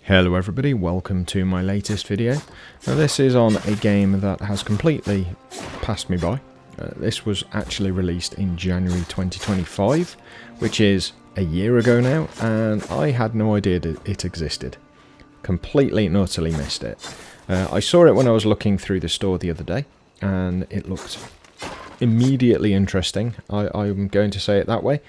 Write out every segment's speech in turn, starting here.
Hello everybody, welcome to my latest video. Now this is on a game that has completely passed me by. This was actually released in January 2025, which is a year ago now, and I had no idea that it existed. Completely and utterly missed it. I saw it when I was looking through the store the other day, and it looked immediately interesting. I'm going to say it that way.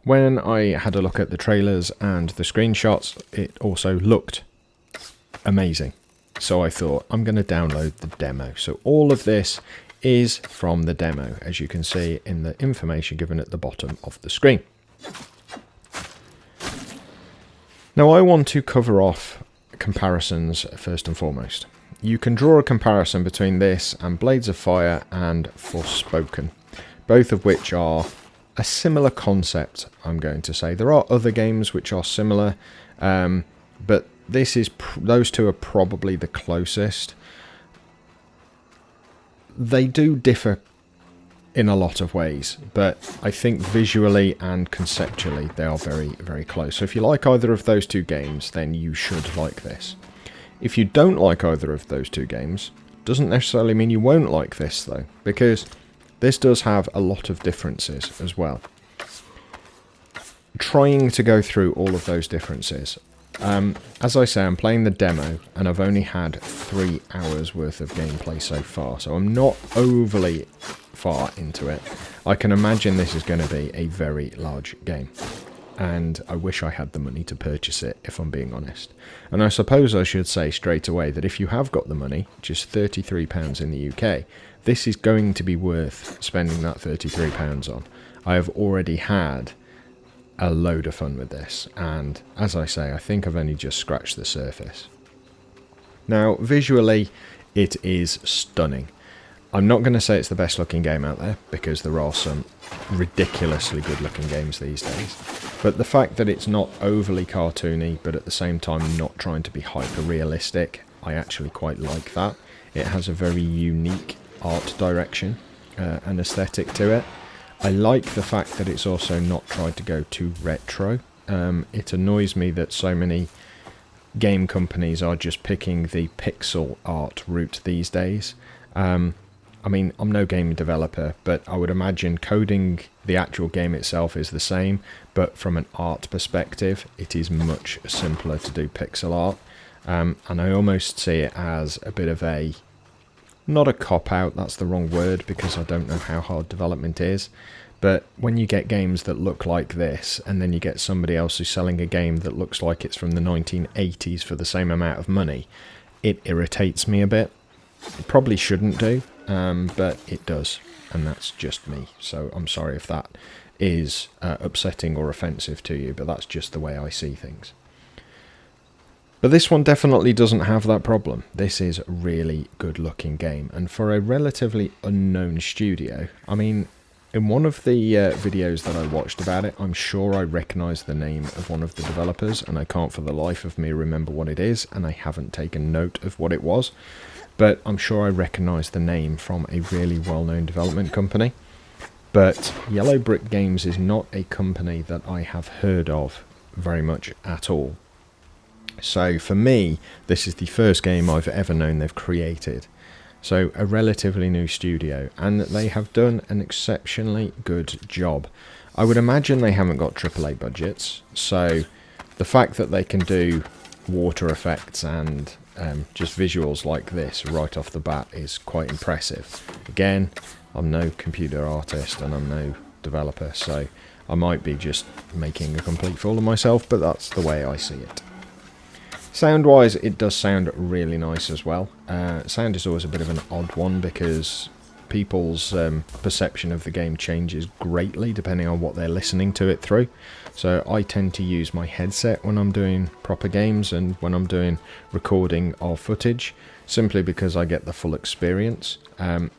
When I had a look at the trailers and the screenshots, it also looked amazing. So I thought, I'm going to download the demo. So all of this is from the demo, as you can see in the information given at the bottom of the screen. Now I want to cover off comparisons first and foremost. You can draw a comparison between this and Blades of Fire and Forspoken, both of which are a similar concept, I'm going to say. There are other games which are similar, but those two are probably the closest. They do differ in a lot of ways, but I think visually and conceptually they are very, very close. So if you like either of those two games, then you should like this. If you don't like either of those two games, doesn't necessarily mean you won't like this though, because this does have a lot of differences as well. Trying to go through all of those differences. As I say, I'm playing the demo, and I've only had 3 hours worth of gameplay so far, so I'm not overly far into it. I can imagine this is going to be a very large game, and I wish I had the money to purchase it, if I'm being honest. And I suppose I should say straight away that if you have got the money, just £33 in the UK, this is going to be worth spending that £33 on. I have already had a load of fun with this, and as I say, I think I've only just scratched the surface. Now, visually, it is stunning. I'm not going to say it's the best looking game out there, because there are some ridiculously good looking games these days, but the fact that it's not overly cartoony, but at the same time not trying to be hyper realistic, I actually quite like that. It has a very unique art direction and aesthetic to it. I like the fact that it's also not tried to go too retro. It annoys me that so many game companies are just picking the pixel art route these days. I mean, I'm no game developer, but I would imagine coding the actual game itself is the same, but from an art perspective, it is much simpler to do pixel art. And I almost see it as a bit of a, not a cop-out, that's the wrong word, because I don't know how hard development is, but when you get games that look like this, and then you get somebody else who's selling a game that looks like it's from the 1980s for the same amount of money, it irritates me a bit. It probably shouldn't do, but it does, and that's just me, so I'm sorry if that is upsetting or offensive to you, but that's just the way I see things. But this one definitely doesn't have that problem. This is a really good looking game, and for a relatively unknown studio, I mean, in one of the videos that I watched about it, I'm sure I recognise the name of one of the developers, and I can't for the life of me remember what it is, and I haven't taken note of what it was, but I'm sure I recognise the name from a really well-known development company. But Yellow Brick Games is not a company that I have heard of very much at all. So for me, this is the first game I've ever known they've created. So a relatively new studio, and they have done an exceptionally good job. I would imagine they haven't got AAA budgets, so the fact that they can do water effects and just visuals like this right off the bat is quite impressive. Again, I'm no computer artist and I'm no developer, so I might be just making a complete fool of myself, but that's the way I see it. Sound-wise, it does sound really nice as well. Sound is always a bit of an odd one because people's perception of the game changes greatly depending on what they're listening to it through. So I tend to use my headset when I'm doing proper games and when I'm doing recording of footage, simply because I get the full experience.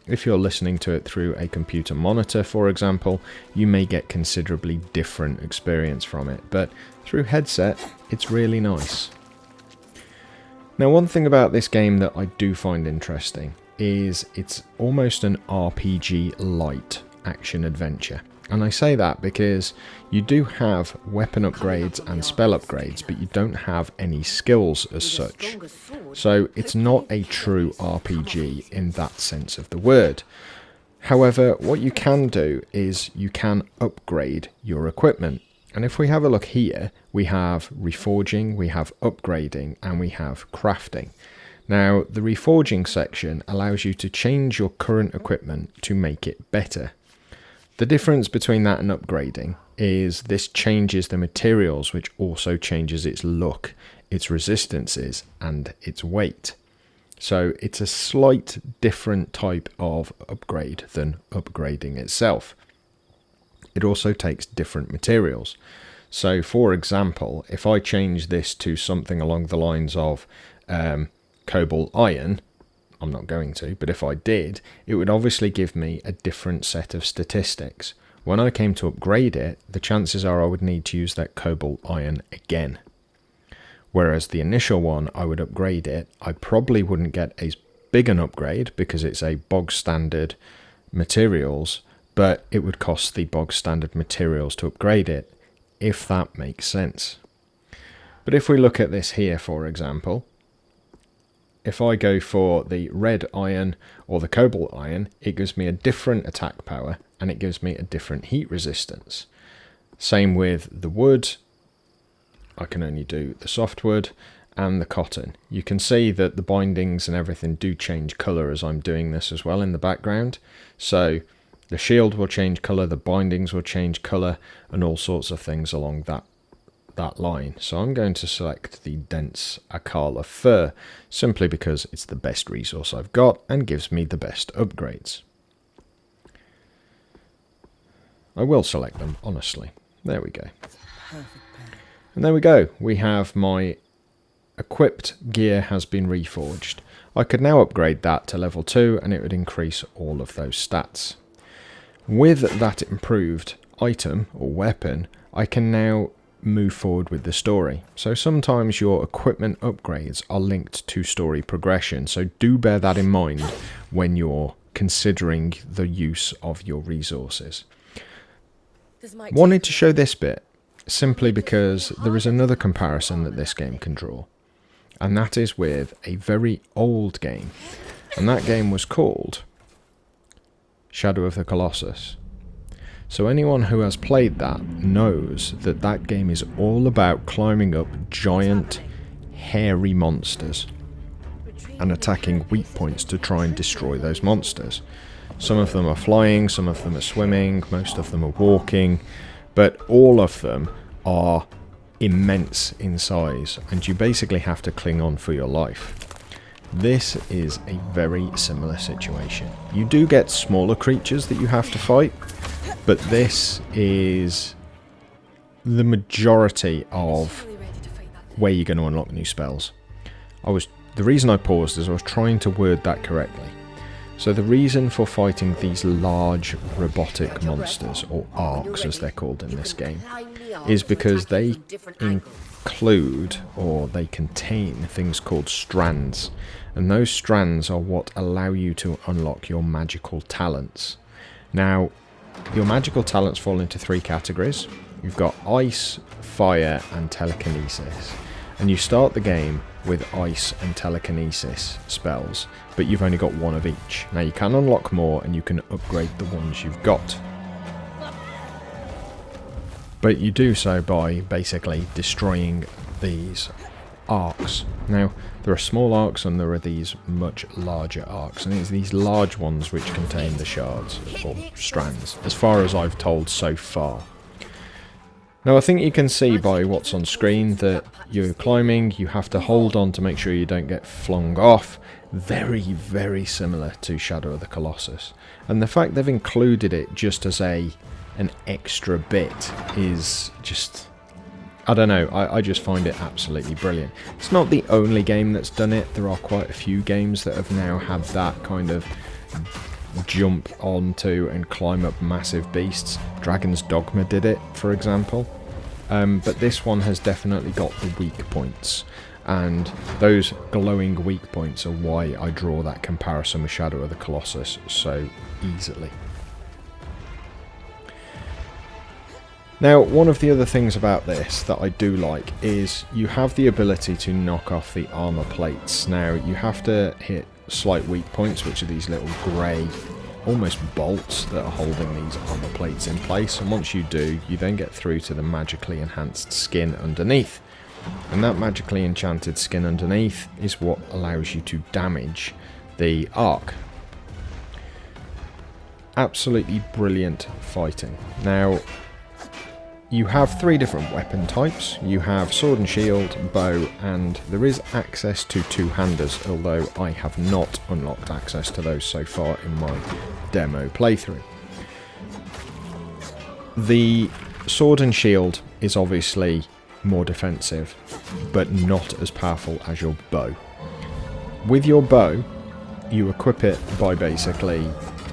If you're listening to it through a computer monitor, for example, you may get considerably different experience from it, but through headset, it's really nice. Now, one thing about this game that I do find interesting is it's almost an RPG light action adventure. And I say that because you do have weapon upgrades and spell upgrades, but you don't have any skills as such. So it's not a true RPG in that sense of the word. However, what you can do is you can upgrade your equipment. And if we have a look here, we have reforging, we have upgrading, and we have crafting. Now, the reforging section allows you to change your current equipment to make it better. The difference between that and upgrading is this changes the materials, which also changes its look, its resistances, and its weight. So it's a slight different type of upgrade than upgrading itself. It also takes different materials. So for example, if I change this to something along the lines of cobalt iron, I'm not going to, but if I did, it would obviously give me a different set of statistics. When I came to upgrade it, the chances are I would need to use that cobalt iron again. Whereas the initial one, I would upgrade it, I probably wouldn't get as big an upgrade because it's a bog standard materials, but it would cost the bog standard materials to upgrade it, if that makes sense. But if we look at this here, for example, if I go for the red iron or the cobalt iron, it gives me a different attack power and it gives me a different heat resistance. Same with the wood. I can only do the softwood and the cotton. You can see that the bindings and everything do change colour as I'm doing this as well in the background. So the shield will change colour, the bindings will change colour, and all sorts of things along that line. So I'm going to select the dense Akala fur simply because it's the best resource I've got and gives me the best upgrades. I will select them, honestly. There we go. And there we go. We have my equipped gear has been reforged. I could now upgrade that to level 2 and it would increase all of those stats. With that improved item or weapon, I can now move forward with the story. So sometimes your equipment upgrades are linked to story progression, so do bear that in mind when you're considering the use of your resources. Wanted to show this bit simply because there is another comparison that this game can draw, and that is with a very old game, and that game was called Shadow of the Colossus. So anyone who has played that knows that that game is all about climbing up giant, hairy monsters and attacking weak points to try and destroy those monsters. Some of them are flying, some of them are swimming, most of them are walking, but all of them are immense in size, and you basically have to cling on for your life. This is a very similar situation. You do get smaller creatures that you have to fight, but this is the majority of where you're going to unlock new spells. The reason I paused is I was trying to word that correctly. So the reason for fighting these large robotic monsters, or arcs as they're called in this game, is because they include, or they contain, things called strands. And those strands are what allow you to unlock your magical talents. Now, your magical talents fall into 3 categories. You've got ice, fire, and telekinesis. And you start the game with ice and telekinesis spells, but you've only got 1 of each. Now you can unlock more and you can upgrade the ones you've got. But you do so by basically destroying these arcs. Now, there are small arcs and there are these much larger arcs, and it's these large ones which contain the shards, or strands, as far as I've told so far. Now, I think you can see by what's on screen that you're climbing, you have to hold on to make sure you don't get flung off. Very, very similar to Shadow of the Colossus. And the fact they've included it just as an extra bit is just, I don't know, I just find it absolutely brilliant. It's not the only game that's done it. There are quite a few games that have now had that kind of jump onto and climb up massive beasts. Dragon's Dogma did it, for example. But this one has definitely got the weak points, and those glowing weak points are why I draw that comparison with Shadow of the Colossus so easily. Now, one of the other things about this that I do like is you have the ability to knock off the armor plates. Now, you have to hit slight weak points, which are these little grey, almost bolts that are holding these armor plates in place. And once you do, you then get through to the magically enhanced skin underneath. And that magically enchanted skin underneath is what allows you to damage the arc. Absolutely brilliant fighting. Now, you have 3 different weapon types. You have sword and shield, bow, and there is access to 2-handers, although I have not unlocked access to those so far in my demo playthrough. The sword and shield is obviously more defensive, but not as powerful as your bow. With your bow, you equip it by basically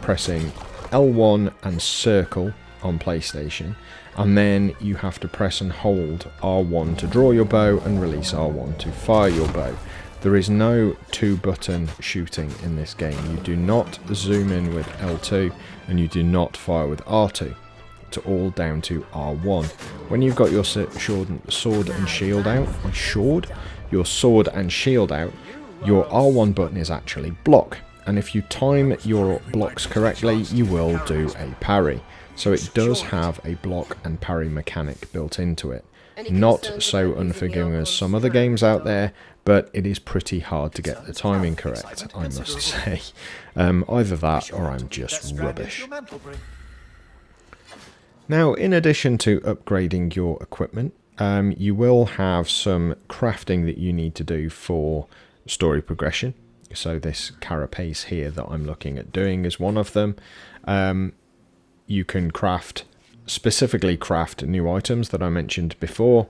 pressing L1 and circle on PlayStation, and then you have to press and hold R1 to draw your bow and release R1 to fire your bow. There is no 2-button shooting in this game. You do not zoom in with L2 and you do not fire with R2. It's all down to R1. When you've got your sword and shield out, your sword and shield out, your R1 button is actually block, and if you time your blocks correctly, you will do a parry. So it does have a block and parry mechanic built into it. Not so unforgiving as some other games out there, but it is pretty hard to get the timing correct, I must say. Either that or I'm just rubbish. Now, in addition to upgrading your equipment, you will have some crafting that you need to do for story progression. So this carapace here that I'm looking at doing is one of them. You can specifically craft new items that I mentioned before,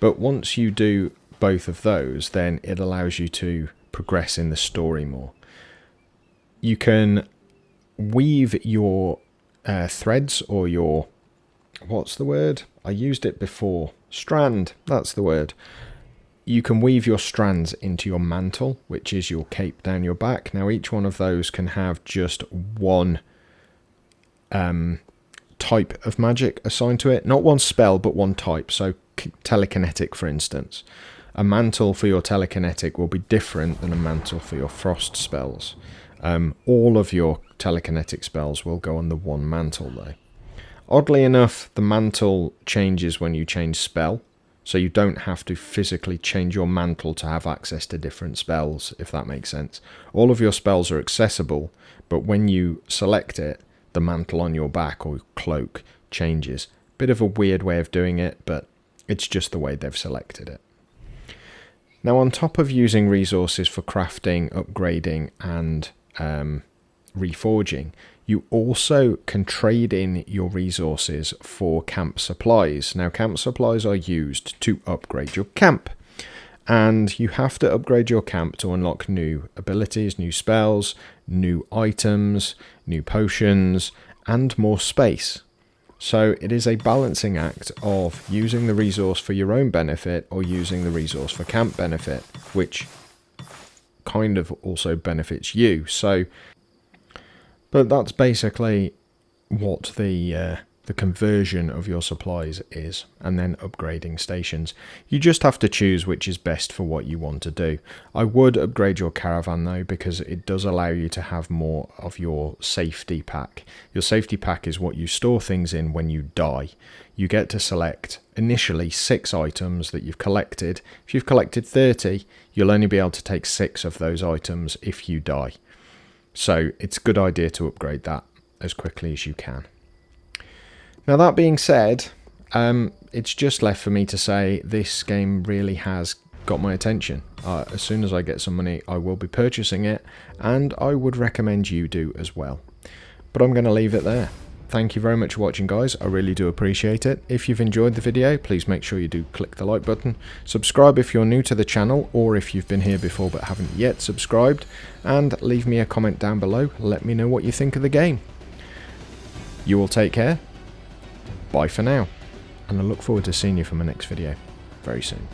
but once you do both of those, then it allows you to progress in the story more. You can weave your threads, or your, what's the word? I used it before. Strand, that's the word. You can weave your strands into your mantle, which is your cape down your back. Now, each one of those can have just one type of magic assigned to it. Not one spell, but one type. So telekinetic, for instance. A mantle for your telekinetic will be different than a mantle for your frost spells. All of your telekinetic spells will go on the one mantle, though. Oddly enough, the mantle changes when you change spell, so you don't have to physically change your mantle to have access to different spells, if that makes sense. All of your spells are accessible, but when you select it, the mantle on your back or cloak changes. Bit of a weird way of doing it, but it's just the way they've selected it. Now, on top of using resources for crafting, upgrading, and reforging, you also can trade in your resources for camp supplies. Now, camp supplies are used to upgrade your camp, and you have to upgrade your camp to unlock new abilities, new spells, new items, new potions, and more space. So it is a balancing act of using the resource for your own benefit or using the resource for camp benefit, which kind of also benefits you. But that's basically what the conversion of your supplies is, and then upgrading stations. You just have to choose which is best for what you want to do. I would upgrade your caravan though, because it does allow you to have more of your safety pack. Your safety pack is what you store things in when you die. You get to select initially 6 items that you've collected. If you've collected 30, you'll only be able to take 6 of those items if you die. So it's a good idea to upgrade that as quickly as you can. Now, that being said, it's just left for me to say this game really has got my attention. As soon as I get some money, I will be purchasing it, and I would recommend you do as well. But I'm going to leave it there. Thank you very much for watching, guys. I really do appreciate it. If you've enjoyed the video, please make sure you do click the like button. Subscribe if you're new to the channel, or if you've been here before but haven't yet subscribed. And leave me a comment down below. Let me know what you think of the game. You all take care. Bye for now. And I look forward to seeing you for my next video very soon.